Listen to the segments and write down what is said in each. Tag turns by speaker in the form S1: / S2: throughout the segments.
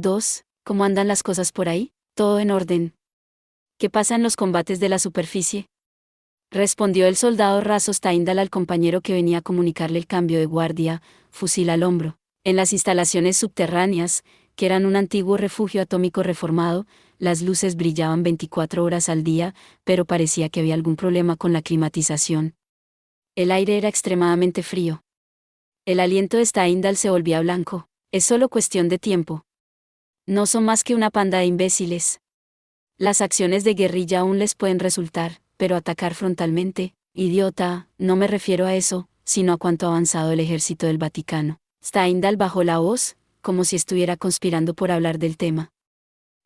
S1: 2. ¿Cómo andan las cosas por ahí? Todo en orden. ¿Qué pasa en los combates de la superficie? Respondió el soldado raso Steindahl al compañero que venía a comunicarle el cambio de guardia, fusil al hombro. En las instalaciones subterráneas, que eran un antiguo refugio atómico reformado, las luces brillaban 24 horas al día, pero parecía que había algún problema con la climatización. El aire era extremadamente frío. El aliento de Steindahl se volvía blanco. Es solo cuestión de tiempo. No son más que una panda de imbéciles. Las acciones de guerrilla aún les pueden resultar, pero atacar frontalmente, idiota, no me refiero a eso, sino a cuánto ha avanzado el ejército del Vaticano. Steindahl bajó la voz, como si estuviera conspirando por hablar del tema.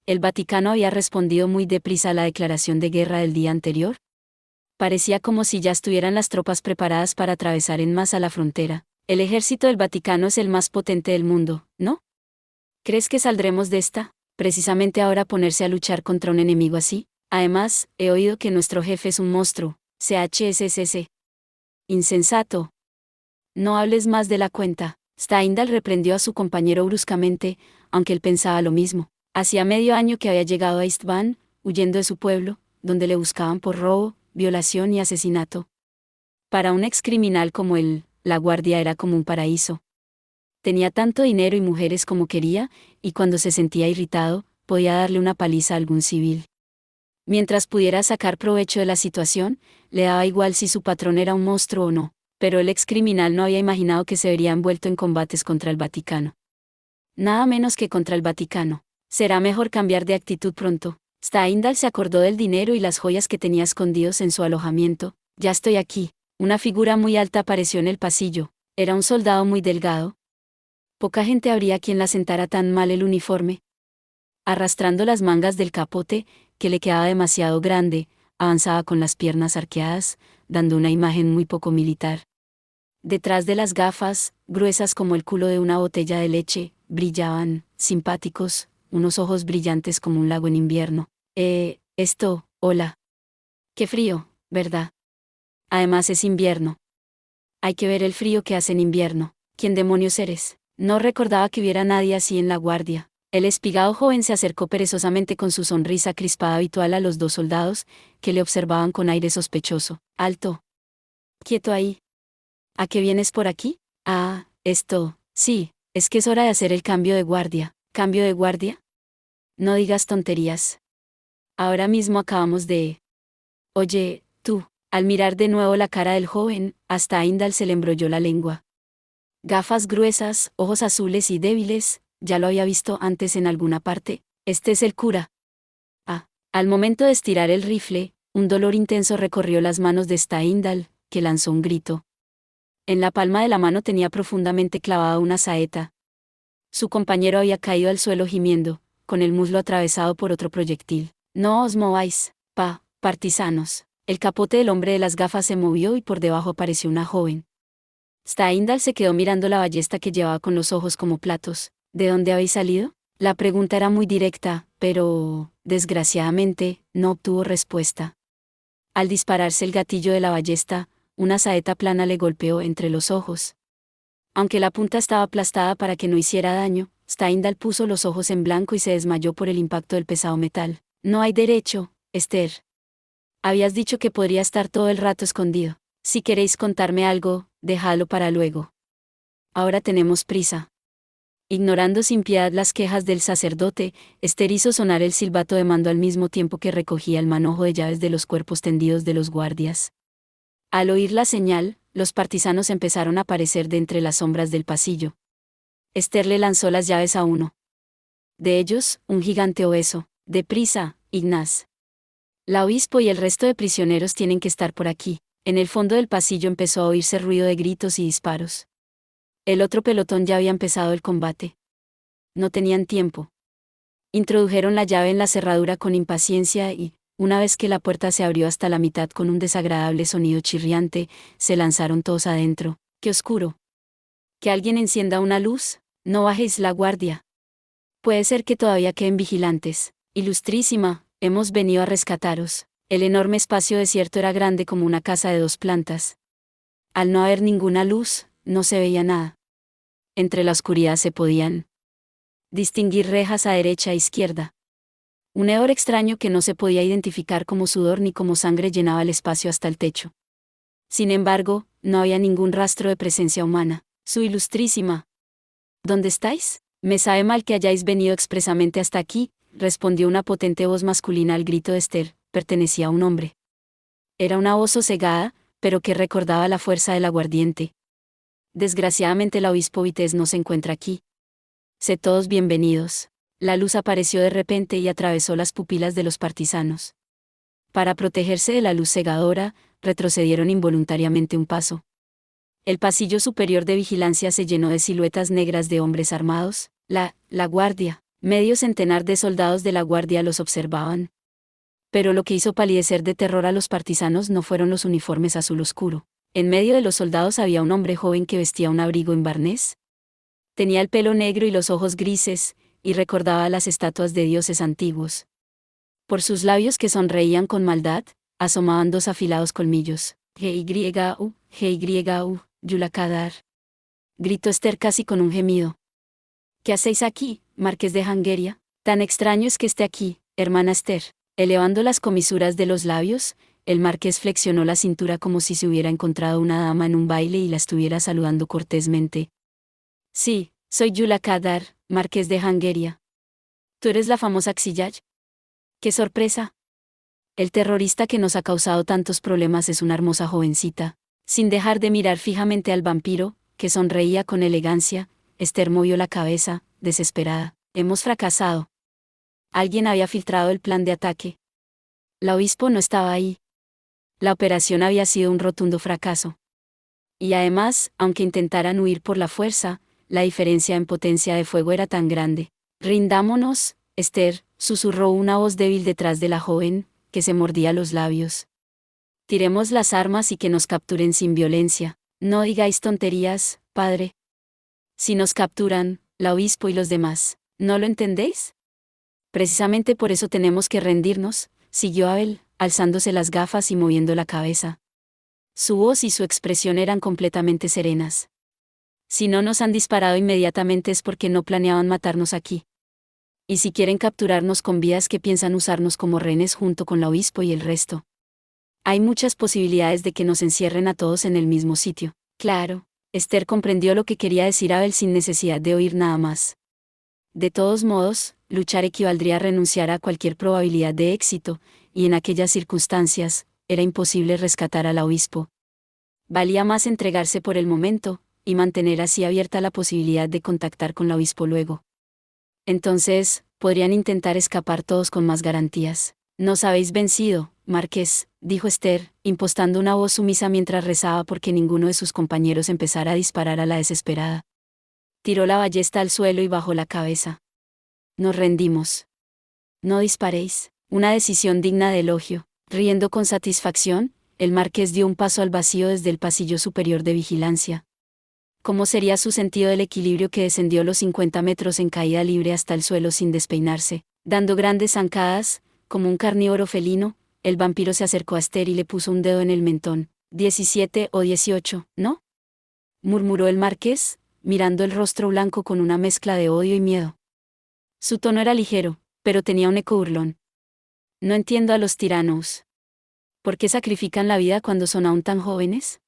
S1: ¿El Vaticano había respondido muy deprisa a la declaración de guerra del día anterior? Parecía como si ya estuvieran las tropas preparadas para atravesar en masa la frontera. El ejército del Vaticano es el más potente del mundo, ¿no? ¿Crees que saldremos de esta? Precisamente ahora ponerse a luchar contra un enemigo así. Además, he oído que nuestro jefe es un monstruo. CHSSC. Insensato. No hables más de la cuenta. Steindahl reprendió a su compañero bruscamente, aunque él pensaba lo mismo. Hacía medio año que había llegado a István, huyendo de su pueblo, donde le buscaban por robo, violación y asesinato. Para un excriminal como él, la guardia era como un paraíso. Tenía tanto dinero y mujeres como quería, y cuando se sentía irritado, podía darle una paliza a algún civil. Mientras pudiera sacar provecho de la situación, le daba igual si su patrón era un monstruo o no, pero el excriminal no había imaginado que se vería envuelto en combates contra el Vaticano. Nada menos que contra el Vaticano. Será mejor cambiar de actitud pronto. Steindahl se acordó del dinero y las joyas que tenía escondidos en su alojamiento. Ya estoy aquí. Una figura muy alta apareció en el pasillo. Era un soldado muy delgado. Poca gente habría quien la sentara tan mal el uniforme. Arrastrando las mangas del capote, que le quedaba demasiado grande, avanzaba con las piernas arqueadas, dando una imagen muy poco militar. Detrás de las gafas, gruesas como el culo de una botella de leche, brillaban, simpáticos, unos ojos brillantes como un lago en invierno. Hola. Qué frío, ¿verdad? Además es invierno. Hay que ver el frío que hace en invierno. ¿Quién demonios eres? No recordaba que hubiera nadie así en la guardia. El espigado joven se acercó perezosamente con su sonrisa crispada habitual a los dos soldados, que le observaban con aire sospechoso. Alto. Quieto ahí. ¿A qué vienes por aquí? Sí, es que es hora de hacer el cambio de guardia. ¿Cambio de guardia? No digas tonterías. Ahora mismo acabamos de... Oye, tú. Al mirar de nuevo la cara del joven, hasta Steindahl se le embrolló la lengua. Gafas gruesas, ojos azules y débiles, ya lo había visto antes en alguna parte. Este es el cura. Al momento de estirar el rifle, un dolor intenso recorrió las manos de Steindahl, que lanzó un grito. En la palma de la mano tenía profundamente clavada una saeta. Su compañero había caído al suelo gimiendo, con el muslo atravesado por otro proyectil. No os mováis, partisanos. El capote del hombre de las gafas se movió y por debajo apareció una joven. Steindahl se quedó mirando la ballesta que llevaba con los ojos como platos. ¿De dónde habéis salido? La pregunta era muy directa, pero, desgraciadamente, no obtuvo respuesta. Al dispararse el gatillo de la ballesta, una saeta plana le golpeó entre los ojos. Aunque la punta estaba aplastada para que no hiciera daño, Steindahl puso los ojos en blanco y se desmayó por el impacto del pesado metal. No hay derecho, Esther. Habías dicho que podría estar todo el rato escondido. Si queréis contarme algo, dejadlo para luego. Ahora tenemos prisa. Ignorando sin piedad las quejas del sacerdote, Esther hizo sonar el silbato de mando al mismo tiempo que recogía el manojo de llaves de los cuerpos tendidos de los guardias. Al oír la señal, los partisanos empezaron a aparecer de entre las sombras del pasillo. Esther le lanzó las llaves a uno de ellos, un gigante obeso. Deprisa, Ignaz. La obispo y el resto de prisioneros tienen que estar por aquí. En el fondo del pasillo empezó a oírse ruido de gritos y disparos. El otro pelotón ya había empezado el combate. No tenían tiempo. Introdujeron la llave en la cerradura con impaciencia y, una vez que la puerta se abrió hasta la mitad con un desagradable sonido chirriante, se lanzaron todos adentro. ¡Qué oscuro! ¿Que alguien encienda una luz? No bajéis la guardia. Puede ser que todavía queden vigilantes. Ilustrísima, hemos venido a rescataros. El enorme espacio desierto era grande como una casa de 2 plantas. Al no haber ninguna luz, no se veía nada. Entre la oscuridad se podían Distinguir rejas a derecha e izquierda. Un hedor extraño que no se podía identificar como sudor ni como sangre llenaba el espacio hasta el techo. Sin embargo, no había ningún rastro de presencia humana. Su ilustrísima. ¿Dónde estáis? Me sabe mal que hayáis venido expresamente hasta aquí, respondió una potente voz masculina al grito de Esther. Pertenecía a un hombre. Era una voz sosegada, pero que recordaba la fuerza del aguardiente. Desgraciadamente el obispo Vites no se encuentra aquí. Sé todos bienvenidos. La luz apareció de repente y atravesó las pupilas de los partisanos. Para protegerse de la luz cegadora, retrocedieron involuntariamente un paso. El pasillo superior de vigilancia se llenó de siluetas negras de hombres armados. La guardia. Medio centenar de soldados de la guardia los observaban. Pero lo que hizo palidecer de terror a los partisanos no fueron los uniformes azul oscuro. En medio de los soldados había un hombre joven que vestía un abrigo en barnés. Tenía el pelo negro y los ojos grises, y recordaba las estatuas de dioses antiguos. Por sus labios que sonreían con maldad, asomaban dos afilados colmillos. G-Y-U, G-Y-U, Yulakadar. Gritó Esther casi con un gemido. ¿Qué hacéis aquí, marqués de Hangeria? Tan extraño es que esté aquí, hermana Esther. Elevando las comisuras de los labios, el marqués flexionó la cintura como si se hubiera encontrado una dama en un baile y la estuviera saludando cortésmente. Sí, soy Yulakadar, marqués de Hangeria. ¿Tú eres la famosa Xiyay? ¡Qué sorpresa! El terrorista que nos ha causado tantos problemas es una hermosa jovencita. Sin dejar de mirar fijamente al vampiro, que sonreía con elegancia, Esther movió la cabeza, desesperada. Hemos fracasado. Alguien había filtrado el plan de ataque. La obispo no estaba ahí. La operación había sido un rotundo fracaso. Y además, aunque intentaran huir por la fuerza, la diferencia en potencia de fuego era tan grande. Rindámonos, Esther, susurró una voz débil detrás de la joven, que se mordía los labios. Tiremos las armas y que nos capturen sin violencia. No digáis tonterías, padre. Si nos capturan, la obispo y los demás, ¿no lo entendéis? Precisamente por eso tenemos que rendirnos, siguió Abel, alzándose las gafas y moviendo la cabeza. Su voz y su expresión eran completamente serenas. Si no nos han disparado inmediatamente es porque no planeaban matarnos aquí. Y si quieren capturarnos con vías que piensan usarnos como rehenes junto con la obispo y el resto. Hay muchas posibilidades de que nos encierren a todos en el mismo sitio. Claro, Esther comprendió lo que quería decir Abel sin necesidad de oír nada más. De todos modos, luchar equivaldría a renunciar a cualquier probabilidad de éxito, y en aquellas circunstancias, era imposible rescatar al obispo. Valía más entregarse por el momento, y mantener así abierta la posibilidad de contactar con el obispo luego. Entonces, podrían intentar escapar todos con más garantías. Nos habéis vencido, marqués, dijo Esther, impostando una voz sumisa mientras rezaba porque ninguno de sus compañeros empezara a disparar a la desesperada. Tiró la ballesta al suelo y bajó la cabeza. Nos rendimos. No disparéis, una decisión digna de elogio. Riendo con satisfacción, el marqués dio un paso al vacío desde el pasillo superior de vigilancia. ¿Cómo sería su sentido del equilibrio que descendió los 50 metros en caída libre hasta el suelo sin despeinarse? Dando grandes zancadas, como un carnívoro felino, el vampiro se acercó a Esther y le puso un dedo en el mentón. 17 o 18, ¿no? Murmuró el marqués, mirando el rostro blanco con una mezcla de odio y miedo. Su tono era ligero, pero tenía un eco burlón. No entiendo a los tiranos. ¿Por qué sacrifican la vida cuando son aún tan jóvenes?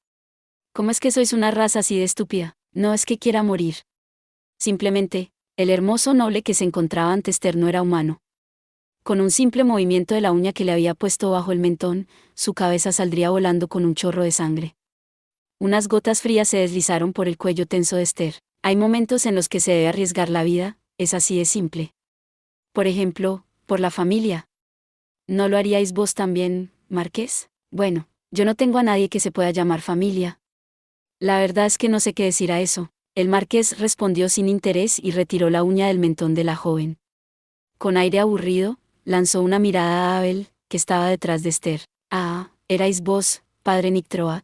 S1: ¿Cómo es que sois una raza así de estúpida? No es que quiera morir. Simplemente, el hermoso noble que se encontraba ante Esther no era humano. Con un simple movimiento de la uña que le había puesto bajo el mentón, su cabeza saldría volando con un chorro de sangre. Unas gotas frías se deslizaron por el cuello tenso de Esther. Hay momentos en los que se debe arriesgar la vida, es así de simple. Por ejemplo, por la familia. ¿No lo haríais vos también, marqués? Bueno, yo no tengo a nadie que se pueda llamar familia. La verdad es que no sé qué decir a eso. El marqués respondió sin interés y retiró la uña del mentón de la joven. Con aire aburrido, lanzó una mirada a Abel, que estaba detrás de Esther. Ah, erais vos, padre Nictroad.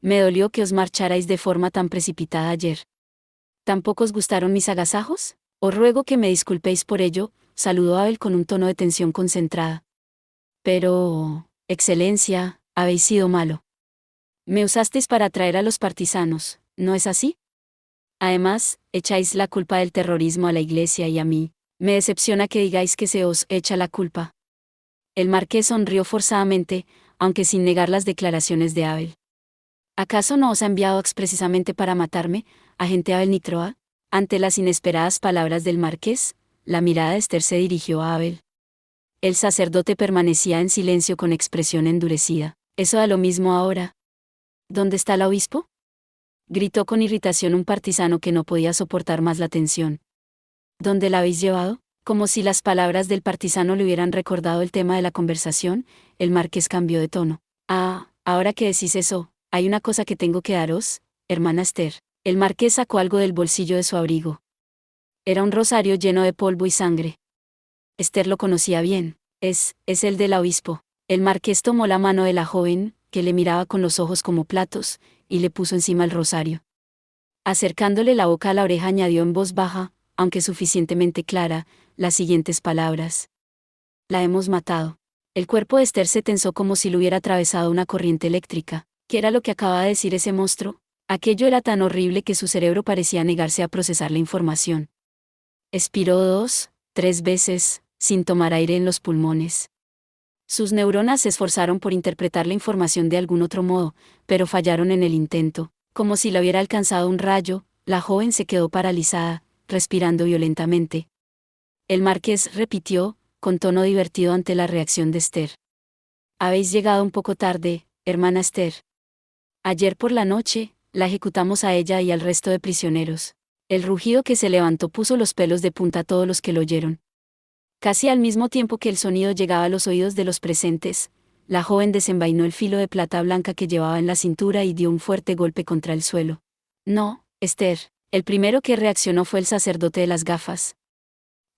S1: Me dolió que os marcharais de forma tan precipitada ayer. ¿Tampoco os gustaron mis agasajos? Os ruego que me disculpéis por ello, saludó Abel con un tono de tensión concentrada. Pero, excelencia, habéis sido malo. Me usasteis para atraer a los partisanos, ¿no es así? Además, echáis la culpa del terrorismo a la Iglesia y a mí. Me decepciona que digáis que se os echa la culpa. El marqués sonrió forzadamente, aunque sin negar las declaraciones de Abel. ¿Acaso no os ha enviado precisamente para matarme, agente Abel Nitroa? Ante las inesperadas palabras del marqués, la mirada de Esther se dirigió a Abel. El sacerdote permanecía en silencio con expresión endurecida. ¿Eso da lo mismo ahora? ¿Dónde está el obispo?, gritó con irritación un partisano que no podía soportar más la tensión. ¿Dónde la habéis llevado? Como si las palabras del partisano le hubieran recordado el tema de la conversación, el marqués cambió de tono. Ah, ahora que decís eso, hay una cosa que tengo que daros, hermana Esther. El marqués sacó algo del bolsillo de su abrigo. Era un rosario lleno de polvo y sangre. Esther lo conocía bien. Es el del obispo. El marqués tomó la mano de la joven, que le miraba con los ojos como platos, y le puso encima el rosario. Acercándole la boca a la oreja añadió en voz baja, aunque suficientemente clara, las siguientes palabras. La hemos matado. El cuerpo de Esther se tensó como si le hubiera atravesado una corriente eléctrica. ¿Qué era lo que acababa de decir ese monstruo? Aquello era tan horrible que su cerebro parecía negarse a procesar la información. Expiró 2, 3 veces, sin tomar aire en los pulmones. Sus neuronas se esforzaron por interpretar la información de algún otro modo, pero fallaron en el intento. Como si la hubiera alcanzado un rayo, la joven se quedó paralizada, respirando violentamente. El marqués repitió, con tono divertido ante la reacción de Esther. Habéis llegado un poco tarde, hermana Esther. Ayer por la noche, la ejecutamos a ella y al resto de prisioneros. El rugido que se levantó puso los pelos de punta a todos los que lo oyeron. Casi al mismo tiempo que el sonido llegaba a los oídos de los presentes, la joven desenvainó el filo de plata blanca que llevaba en la cintura y dio un fuerte golpe contra el suelo. No, Esther. El primero que reaccionó fue el sacerdote de las gafas.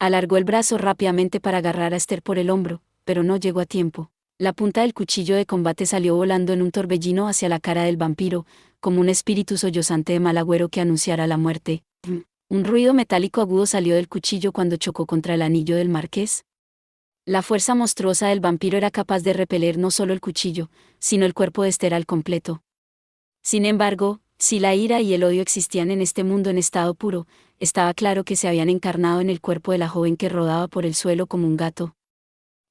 S1: Alargó el brazo rápidamente para agarrar a Esther por el hombro, pero no llegó a tiempo. La punta del cuchillo de combate salió volando en un torbellino hacia la cara del vampiro, como un espíritu sollozante de mal agüero que anunciara la muerte. Un ruido metálico agudo salió del cuchillo cuando chocó contra el anillo del marqués. La fuerza monstruosa del vampiro era capaz de repeler no solo el cuchillo, sino el cuerpo de Esther al completo. Sin embargo, si la ira y el odio existían en este mundo en estado puro, estaba claro que se habían encarnado en el cuerpo de la joven que rodaba por el suelo como un gato.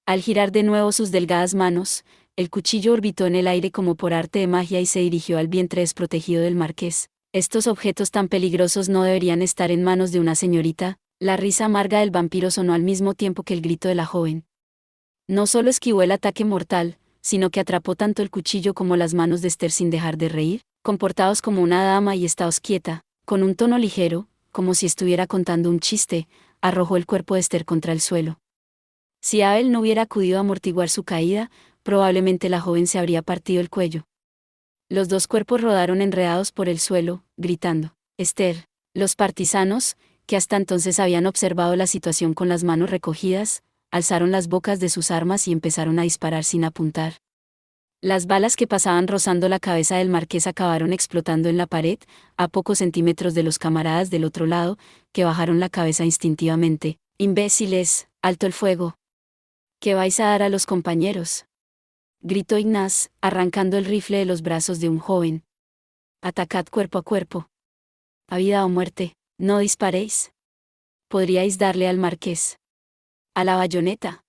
S1: Al girar de nuevo sus delgadas manos, el cuchillo orbitó en el aire como por arte de magia y se dirigió al vientre desprotegido del marqués. Estos objetos tan peligrosos no deberían estar en manos de una señorita. La risa amarga del vampiro sonó al mismo tiempo que el grito de la joven. No solo esquivó el ataque mortal, sino que atrapó tanto el cuchillo como las manos de Esther sin dejar de reír. Comportaos como una dama y estáos quieta. Con un tono ligero, como si estuviera contando un chiste, arrojó el cuerpo de Esther contra el suelo. Si Abel no hubiera acudido a amortiguar su caída, probablemente la joven se habría partido el cuello. Los dos cuerpos rodaron enredados por el suelo, gritando. Esther. Los partisanos, que hasta entonces habían observado la situación con las manos recogidas, alzaron las bocas de sus armas y empezaron a disparar sin apuntar. Las balas que pasaban rozando la cabeza del marqués acabaron explotando en la pared, a pocos centímetros de los camaradas del otro lado, que bajaron la cabeza instintivamente. «Imbéciles, alto el fuego. ¿Qué vais a dar a los compañeros?», gritó Ignaz, arrancando el rifle de los brazos de un joven. «Atacad cuerpo a cuerpo. A vida o muerte, no disparéis. Podríais darle al marqués. A la bayoneta»,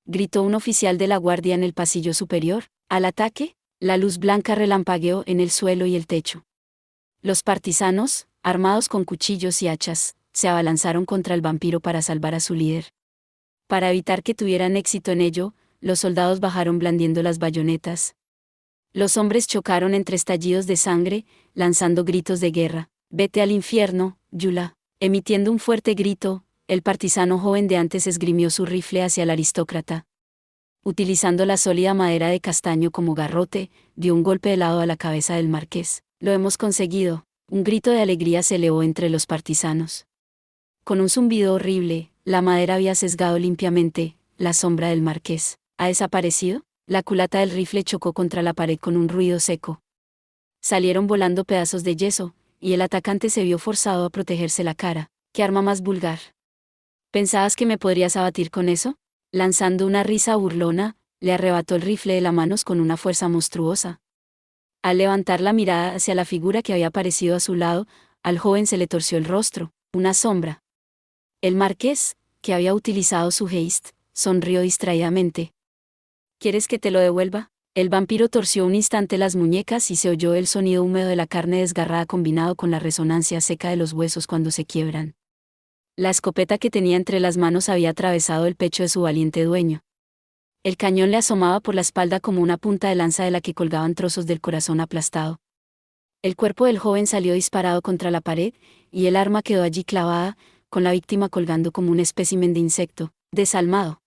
S1: gritó un oficial de la guardia en el pasillo superior. Al ataque, la luz blanca relampagueó en el suelo y el techo. Los partisanos, armados con cuchillos y hachas, se abalanzaron contra el vampiro para salvar a su líder. Para evitar que tuvieran éxito en ello, los soldados bajaron blandiendo las bayonetas. Los hombres chocaron entre estallidos de sangre, lanzando gritos de guerra. «Vete al infierno, Yula». Emitiendo un fuerte grito, el partisano joven de antes esgrimió su rifle hacia el aristócrata. Utilizando la sólida madera de castaño como garrote, dio un golpe de lado a la cabeza del marqués. «Lo hemos conseguido». Un grito de alegría se elevó entre los partisanos. Con un zumbido horrible, la madera había sesgado limpiamente la sombra del marqués. ¿Ha desaparecido? La culata del rifle chocó contra la pared con un ruido seco. Salieron volando pedazos de yeso, y el atacante se vio forzado a protegerse la cara. «¿Qué arma más vulgar? ¿Pensabas que me podrías abatir con eso?». Lanzando una risa burlona, le arrebató el rifle de las manos con una fuerza monstruosa. Al levantar la mirada hacia la figura que había aparecido a su lado, al joven se le torció el rostro, una sombra. El marqués, que había utilizado su haste, sonrió distraídamente. ¿Quieres que te lo devuelva? El vampiro torció un instante las muñecas y se oyó el sonido húmedo de la carne desgarrada combinado con la resonancia seca de los huesos cuando se quiebran. La escopeta que tenía entre las manos había atravesado el pecho de su valiente dueño. El cañón le asomaba por la espalda como una punta de lanza de la que colgaban trozos del corazón aplastado. El cuerpo del joven salió disparado contra la pared, y el arma quedó allí clavada, con la víctima colgando como un espécimen de insecto, desalmado.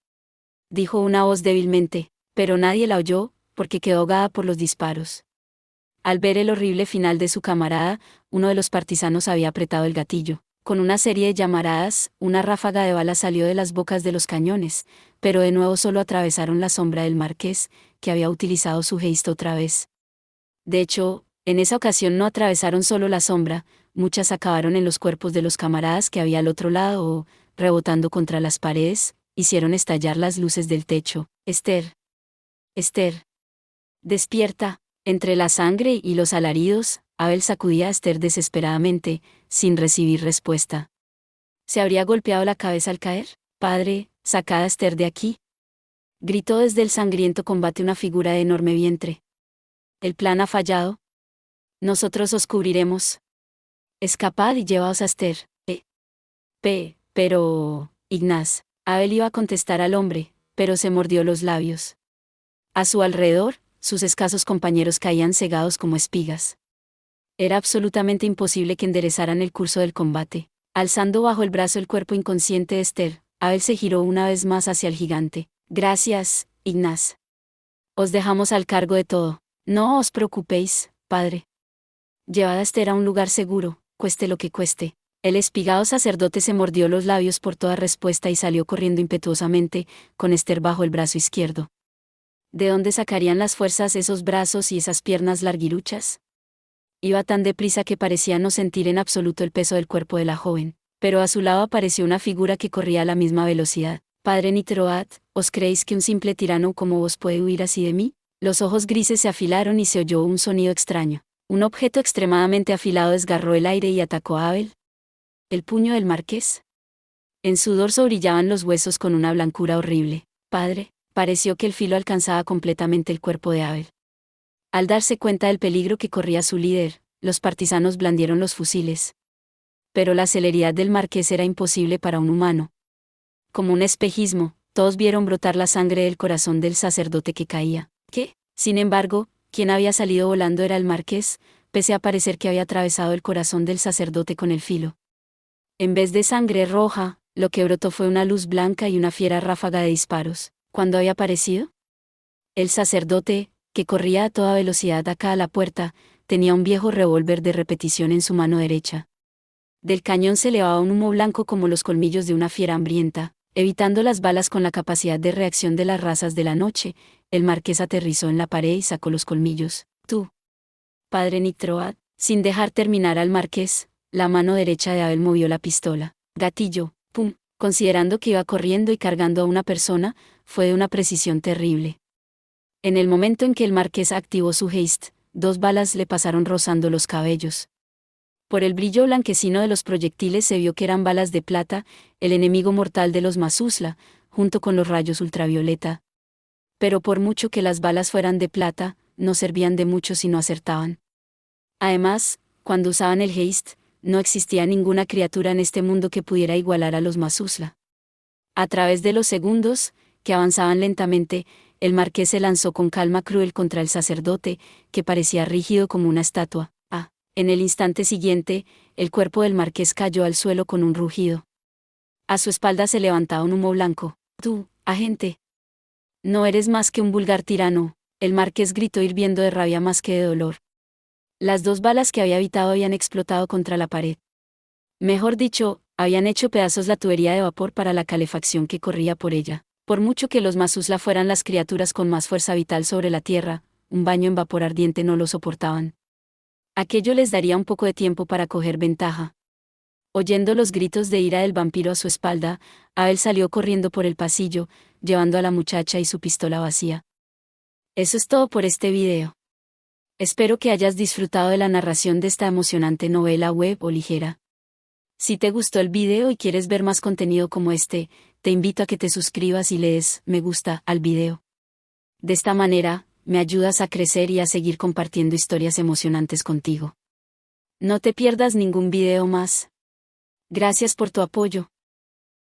S1: Dijo una voz débilmente, pero nadie la oyó, porque quedó ahogada por los disparos. Al ver el horrible final de su camarada, uno de los partisanos había apretado el gatillo. Con una serie de llamaradas, una ráfaga de balas salió de las bocas de los cañones, pero de nuevo solo atravesaron la sombra del marqués, que había utilizado su haste otra vez. De hecho, en esa ocasión no atravesaron solo la sombra, muchas acabaron en los cuerpos de los camaradas que había al otro lado o, rebotando contra las paredes, hicieron estallar las luces del techo. Esther. Esther. Despierta. Entre la sangre y los alaridos, Abel sacudía a Esther desesperadamente, sin recibir respuesta. ¿Se habría golpeado la cabeza al caer? Padre, sacad a Esther de aquí. Gritó desde el sangriento combate una figura de enorme vientre. El plan ha fallado. Nosotros os cubriremos. Escapad y llevaos a Esther. Pero, Ignaz. Abel iba a contestar al hombre, pero se mordió los labios. A su alrededor, sus escasos compañeros caían cegados como espigas. Era absolutamente imposible que enderezaran el curso del combate. Alzando bajo el brazo el cuerpo inconsciente de Esther, Abel se giró una vez más hacia el gigante. Gracias, Ignaz. Os dejamos al cargo de todo. No os preocupéis, padre. Llevad a Esther a un lugar seguro, cueste lo que cueste. El espigado sacerdote se mordió los labios por toda respuesta y salió corriendo impetuosamente, con Esther bajo el brazo izquierdo. ¿De dónde sacarían las fuerzas esos brazos y esas piernas larguiruchas? Iba tan deprisa que parecía no sentir en absoluto el peso del cuerpo de la joven, pero a su lado apareció una figura que corría a la misma velocidad. Padre Nitroat, ¿os creéis que un simple tirano como vos puede huir así de mí? Los ojos grises se afilaron y se oyó un sonido extraño. Un objeto extremadamente afilado desgarró el aire y atacó a Abel. ¿El puño del marqués? En su dorso brillaban los huesos con una blancura horrible. Padre, pareció que el filo alcanzaba completamente el cuerpo de Abel. Al darse cuenta del peligro que corría su líder, los partisanos blandieron los fusiles. Pero la celeridad del marqués era imposible para un humano. Como un espejismo, todos vieron brotar la sangre del corazón del sacerdote que caía. ¿Qué? Sin embargo, quien había salido volando era el marqués, pese a parecer que había atravesado el corazón del sacerdote con el filo. En vez de sangre roja, lo que brotó fue una luz blanca y una fiera ráfaga de disparos. ¿Cuándo había aparecido? El sacerdote, que corría a toda velocidad acá a la puerta, tenía un viejo revólver de repetición en su mano derecha. Del cañón se elevaba un humo blanco como los colmillos de una fiera hambrienta. Evitando las balas con la capacidad de reacción de las razas de la noche, el marqués aterrizó en la pared y sacó los colmillos. Tú, padre Nitroat. Sin dejar terminar al marqués, la mano derecha de Abel movió la pistola. Gatillo, pum. Considerando que iba corriendo y cargando a una persona, fue de una precisión terrible. En el momento en que el marqués activó su haste, 2 balas le pasaron rozando los cabellos. Por el brillo blanquecino de los proyectiles se vio que eran balas de plata, el enemigo mortal de los Mazuzla, junto con los rayos ultravioleta. Pero por mucho que las balas fueran de plata, no servían de mucho si no acertaban. Además, cuando usaban el haste, no existía ninguna criatura en este mundo que pudiera igualar a los Mazuzla. A través de los segundos, que avanzaban lentamente, el marqués se lanzó con calma cruel contra el sacerdote, que parecía rígido como una estatua. En el instante siguiente, el cuerpo del marqués cayó al suelo con un rugido. A su espalda se levantaba un humo blanco. Tú, agente. No eres más que un vulgar tirano, el marqués gritó hirviendo de rabia más que de dolor. Las 2 balas que había evitado habían explotado contra la pared. Mejor dicho, habían hecho pedazos la tubería de vapor para la calefacción que corría por ella. Por mucho que los Mazuzla fueran las criaturas con más fuerza vital sobre la tierra, un baño en vapor ardiente no lo soportaban. Aquello les daría un poco de tiempo para coger ventaja. Oyendo los gritos de ira del vampiro a su espalda, Abel salió corriendo por el pasillo, llevando a la muchacha y su pistola vacía. Eso es todo por este video. Espero que hayas disfrutado de la narración de esta emocionante novela web o ligera. Si te gustó el video y quieres ver más contenido como este, te invito a que te suscribas y le des me gusta al video. De esta manera, me ayudas a crecer y a seguir compartiendo historias emocionantes contigo. No te pierdas ningún video más. Gracias por tu apoyo.